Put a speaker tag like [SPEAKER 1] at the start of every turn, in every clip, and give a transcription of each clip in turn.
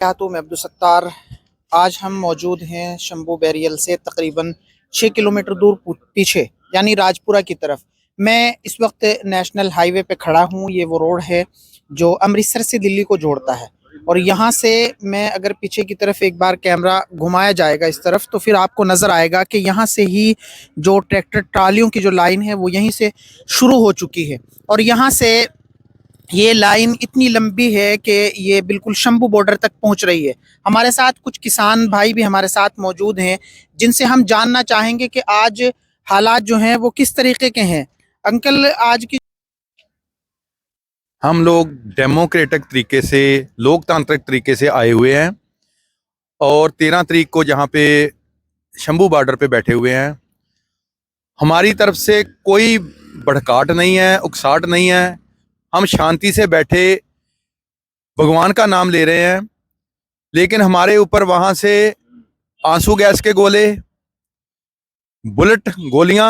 [SPEAKER 1] क्या तो मैं अब्दुल सत्तार। आज हम मौजूद हैं शंभू बैरियल से तकरीबन 6 किलोमीटर दूर पीछे यानी राजपुरा की तरफ। मैं इस वक्त नेशनल हाईवे पे खड़ा हूँ। ये वो रोड है जो अमृतसर से दिल्ली को जोड़ता है। और यहाँ से मैं अगर पीछे की तरफ एक बार कैमरा घुमाया जाएगा इस तरफ तो फिर आपको नज़र आएगा कि यहाँ से ही जो ट्रैक्टर ट्रालियों की जो लाइन है वो यहीं से शुरू हो चुकी है। और यहाँ से ये लाइन इतनी लंबी है कि ये बिल्कुल शंभू बॉर्डर तक पहुंच रही है। हमारे साथ कुछ किसान भाई भी हमारे साथ मौजूद हैं जिनसे हम जानना चाहेंगे कि आज हालात जो हैं वो किस तरीके के हैं। अंकल, आज की
[SPEAKER 2] हम लोग डेमोक्रेटिक तरीके से, लोकतांत्रिक तरीके से आए हुए हैं और 13 तारीख को जहाँ पे शंभू बॉर्डर पे बैठे हुए हैं। हमारी तरफ से कोई भड़काट नहीं है, उकसाहट नहीं है। हम शांति से बैठे भगवान का नाम ले रहे हैं, लेकिन हमारे ऊपर वहाँ से आंसू गैस के गोले, बुलेट गोलियां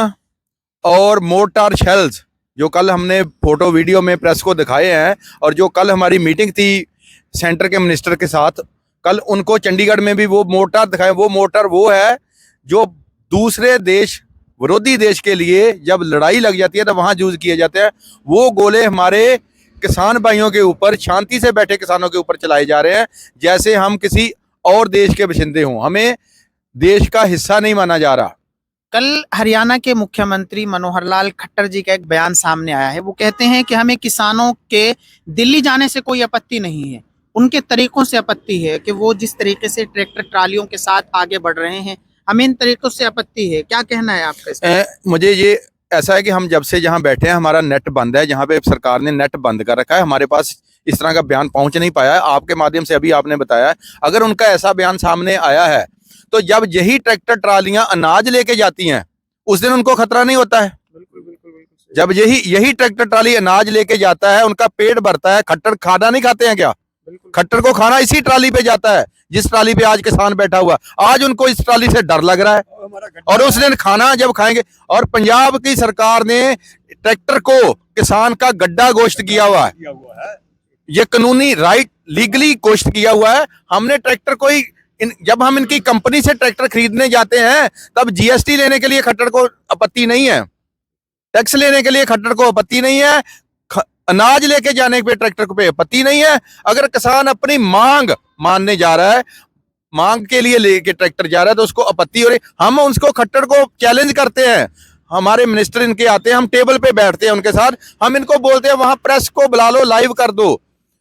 [SPEAKER 2] और मोर्टार शेल्स, जो कल हमने फोटो वीडियो में प्रेस को दिखाए हैं, और जो कल हमारी मीटिंग थी सेंटर के मिनिस्टर के साथ, कल उनको चंडीगढ़ में भी वो मोर्टार दिखाए। वो मोर्टार वो है जो दूसरे देश, विरोधी देश के लिए जब लड़ाई लग जाती है तो वहाँ यूज किए जाते हैं। वो गोले हमारे किसान भाइयों के ऊपर, शांति से बैठे किसानों के ऊपर चलाए जा रहे हैं, जैसे हम किसी और देश के बशिंदे हों। हमें देश का हिस्सा नहीं माना जा रहा।
[SPEAKER 1] कल हरियाणा के मुख्यमंत्री मनोहर लाल खट्टर जी का एक बयान सामने आया है। वो कहते हैं कि हमें किसानों के दिल्ली जाने से कोई आपत्ति नहीं है, उनके तरीकों से आपत्ति है कि वो जिस तरीके से ट्रैक्टर ट्रालियों के साथ आगे बढ़ रहे हैं, हमें इन तरीकों से आपत्ति है। क्या कहना है आपका इस पर?
[SPEAKER 2] मुझे ये ऐसा है कि हम जब से जहाँ बैठे हैं हमारा नेट बंद है। जहाँ पे सरकार ने नेट बंद कर रखा है, हमारे पास इस तरह का बयान पहुंच नहीं पाया है। आपके माध्यम से अभी आपने बताया है, अगर उनका ऐसा बयान सामने आया है तो जब यही ट्रैक्टर ट्रालियां अनाज लेके जाती हैं उस दिन उनको खतरा नहीं होता है।
[SPEAKER 1] बिल्कुल बिल्कुल बिल्कुल।
[SPEAKER 2] जब यही ट्रैक्टर ट्राली अनाज लेके जाता है, उनका पेट भरता है। खट्टर खाना नहीं खाते हैं क्या? खट्टर को खाना इसी ट्राली पे जाता है जिस ट्राली पे आज किसान बैठा हुआ। आज उनको इस ट्राली से डर लग रहा है और उस दिन खाना जब खाएंगे। और पंजाब की सरकार ने ट्रैक्टर को किसान का गड्ढा घोषित किया हुआ है। ये कानूनी राइट, लीगली घोषित किया हुआ है। हमने ट्रैक्टर को ही जब हम इनकी कंपनी से ट्रैक्टर खरीदने जाते हैं तब जीएसटी लेने के लिए खट्टर को आपत्ति नहीं है, टैक्स लेने के लिए खट्टर को आपत्ति नहीं है, अनाज लेके जाने पे ट्रैक्टर को पे आपत्ति नहीं है। अगर किसान अपनी मांग मानने जा रहा है, मांग के लिए लेके ट्रैक्टर जा रहा है तो उसको आपत्ति हो रही। हम उसको खट्टर को चैलेंज करते हैं। हमारे मिनिस्टर इनके आते हैं, हम टेबल पे बैठते हैं उनके साथ, हम इनको बोलते हैं वहां प्रेस को बुला लो, लाइव कर दो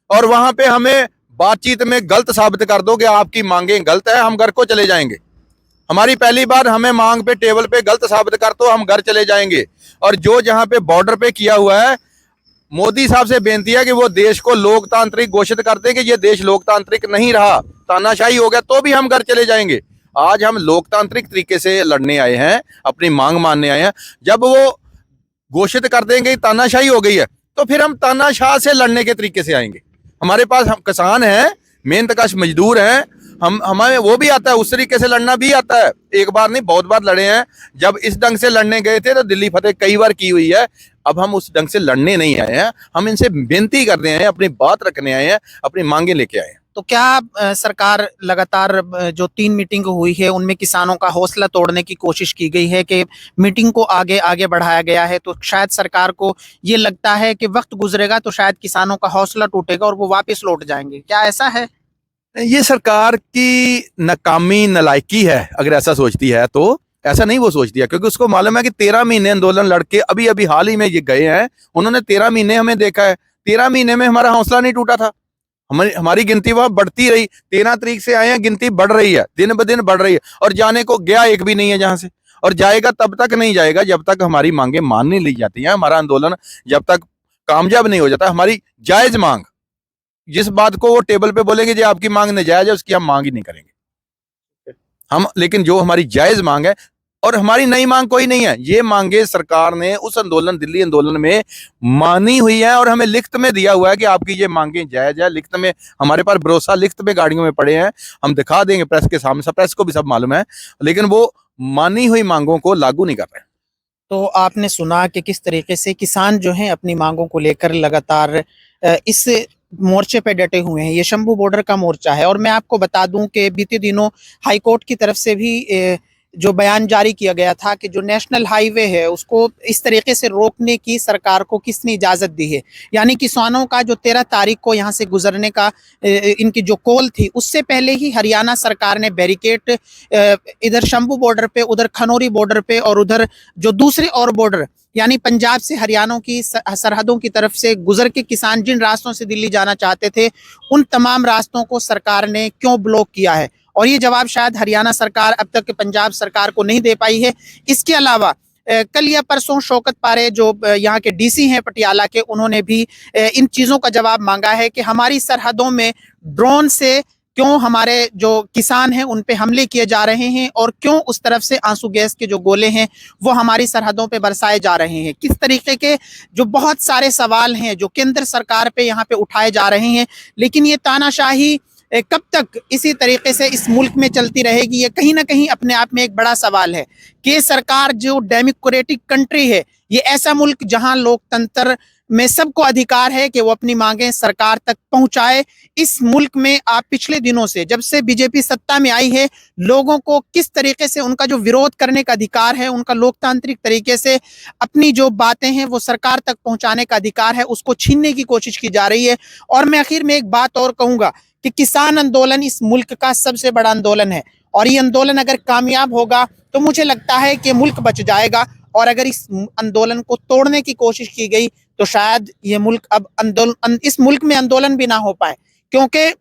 [SPEAKER 2] और वहां पे हमें बातचीत में गलत साबित कर दो कि आपकी मांगे गलत है, हम घर को चले जाएंगे। हमारी पहली बार हमें मांग पे टेबल पे गलत साबित कर दो, हम घर चले जाएंगे। और जो जहां पे बॉर्डर पे किया हुआ है, मोदी साहब से बेनती है कि वो देश को लोकतांत्रिक घोषित करते कि ये देश लोकतांत्रिक नहीं रहा, तानाशाही हो गया, तो भी हम घर चले जाएंगे। आज हम लोकतांत्रिक तरीके से लड़ने आए हैं, अपनी मांग मानने आए हैं। जब वो घोषित कर देंगे तानाशाही हो गई है तो फिर हम तानाशाह से लड़ने के तरीके से आएंगे। हमारे पास हम किसान हैं, मेहनतकश मजदूर हैं, हमें वो भी आता है, उस तरीके से लड़ना भी आता है। एक बार नहीं, बहुत बार लड़े हैं। जब इस ढंग से लड़ने गए थे तो दिल्ली फतेह कई बार की हुई है। अब हम उस ढंग से लड़ने नहीं आए हैं, हम इनसे बेनती करने आए हैं, अपनी बात रखने आए हैं, अपनी मांगे लेके आए हैं।
[SPEAKER 1] तो क्या सरकार लगातार जो 3 मीटिंग हुई है उनमें किसानों का हौसला तोड़ने की कोशिश की गई है कि मीटिंग को आगे आगे बढ़ाया गया है, तो शायद सरकार को ये लगता है कि वक्त गुजरेगा तो शायद किसानों का हौसला टूटेगा और वो वापस लौट जाएंगे? क्या ऐसा है?
[SPEAKER 2] ये सरकार की नाकामी, नालायकी है अगर ऐसा सोचती है तो। ऐसा नहीं वो सोचती है, क्योंकि उसको मालूम है कि 13 महीने आंदोलन लड़के अभी अभी हाल ही में ये गए हैं। उन्होंने 13 महीने हमें देखा है। 13 महीने में हमारा हौसला नहीं टूटा था। हमारी गिनती वहां बढ़ती रही। 13 तारीख से आए हैं, गिनती बढ़ रही है, दिन ब दिन बढ़ रही है। और जाने को गया एक भी नहीं है जहां से, और जाएगा तब तक नहीं जाएगा जब तक हमारी मांगे मान नहीं ली जाती हैं। हमारा आंदोलन जब तक कामयाब नहीं हो जाता, हमारी जायज मांग, जिस बात को वो टेबल पे बोलेंगे जी आपकी मांग नाजायज है, उसकी हम मांग ही नहीं करेंगे हम। लेकिन जो हमारी जायज मांग है, और हमारी नई मांग कोई नहीं है, ये मांगे सरकार ने उस आंदोलन, दिल्ली आंदोलन में मानी हुई है और हमें लिखित में दिया हुआ है कि आपकी ये मांगे जायज है। लिखित में हमारे पास भरोसा, लिखित में गाड़ियों में पड़े हैं, हम दिखा देंगे प्रेस के सामने, सब प्रेस को भी सब मालूम है। लेकिन वो मानी हुई मांगों को लागू नहीं कर रहे।
[SPEAKER 1] तो आपने सुना कि किस तरीके से किसान जो हैं अपनी मांगों को लेकर लगातार इस मोर्चे पे डटे हुए हैं। ये शंभू बॉर्डर का मोर्चा है और मैं आपको बता दूं कि बीते दिनों हाई कोर्ट की तरफ से भी जो बयान जारी किया गया था कि जो नेशनल हाईवे है उसको इस तरीके से रोकने की सरकार को किसने इजाज़त दी है। यानी किसानों का जो 13 तारीख को यहाँ से गुजरने का इनकी जो कॉल थी उससे पहले ही हरियाणा सरकार ने बैरिकेड इधर शंभू बॉर्डर पे, उधर खनौरी बॉर्डर पे और उधर जो दूसरे और बॉर्डर यानी पंजाब से हरियाणा की सरहदों की तरफ से गुजर के किसान जिन रास्तों से दिल्ली जाना चाहते थे उन तमाम रास्तों को सरकार ने क्यों ब्लॉक किया है, और ये जवाब शायद हरियाणा सरकार अब तक पंजाब सरकार को नहीं दे पाई है। इसके अलावा कल या परसों शौकत पारे जो यहाँ के डीसी हैं पटियाला के, उन्होंने भी इन चीज़ों का जवाब मांगा है कि हमारी सरहदों में ड्रोन से क्यों हमारे जो किसान हैं उन पे हमले किए जा रहे हैं और क्यों उस तरफ से आंसू गैस के जो गोले हैं वो हमारी सरहदों पे बरसाए जा रहे हैं। किस तरीके के जो बहुत सारे सवाल हैं जो केंद्र सरकार पे यहाँ पे उठाए जा रहे हैं, लेकिन ये तानाशाही कब तक इसी तरीके से इस मुल्क में चलती रहेगी, ये कहीं ना कहीं अपने आप में एक बड़ा सवाल है कि सरकार जो डेमोक्रेटिक कंट्री है, ये ऐसा मुल्क जहां लोकतंत्र में सबको अधिकार है कि वो अपनी मांगें सरकार तक पहुंचाए। इस मुल्क में आप पिछले दिनों से जब से बीजेपी सत्ता में आई है लोगों को किस तरीके से उनका जो विरोध करने का अधिकार है, उनका लोकतांत्रिक तरीके से अपनी जो बातें हैं वो सरकार तक पहुंचाने का अधिकार है, उसको छीनने की कोशिश की जा रही है। और मैं आखिर में एक बात और कहूंगा कि किसान आंदोलन इस मुल्क का सबसे बड़ा आंदोलन है और ये आंदोलन अगर कामयाब होगा तो मुझे लगता है कि मुल्क बच जाएगा, और अगर इस आंदोलन को तोड़ने की कोशिश की गई तो शायद ये मुल्क अब इस मुल्क में आंदोलन भी ना हो पाए, क्योंकि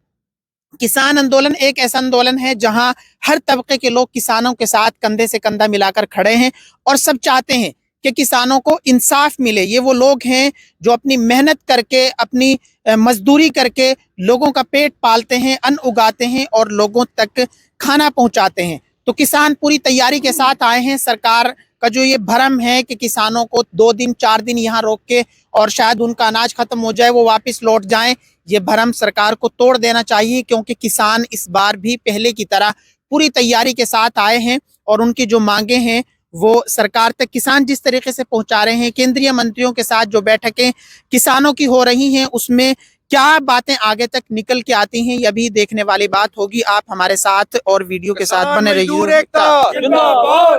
[SPEAKER 1] किसान आंदोलन एक ऐसा आंदोलन है जहां हर तबके के लोग किसानों के साथ कंधे से कंधा मिलाकर खड़े हैं और सब चाहते हैं कि किसानों को इंसाफ मिले। ये वो लोग हैं जो अपनी मेहनत करके, अपनी मजदूरी करके लोगों का पेट पालते हैं, अन्न उगाते हैं और लोगों तक खाना पहुंचाते हैं। तो किसान पूरी तैयारी के साथ आए हैं। सरकार का जो ये भ्रम है कि किसानों को 2 दिन 4 दिन यहाँ रोक के और शायद उनका अनाज खत्म हो जाए वो वापस लौट जाएं, ये भ्रम सरकार को तोड़ देना चाहिए, क्योंकि किसान इस बार भी पहले की तरह पूरी तैयारी के साथ आए हैं और उनकी जो मांगे हैं वो सरकार तक किसान जिस तरीके से पहुंचा रहे हैं। केंद्रीय मंत्रियों के साथ जो बैठकें किसानों की हो रही हैं उसमें क्या बातें आगे तक निकल के आती हैं, यह भी देखने वाली बात होगी। आप हमारे साथ और वीडियो के साथ बने रहिए।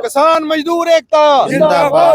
[SPEAKER 2] किसान मजदूर एकता जिंदाबाद।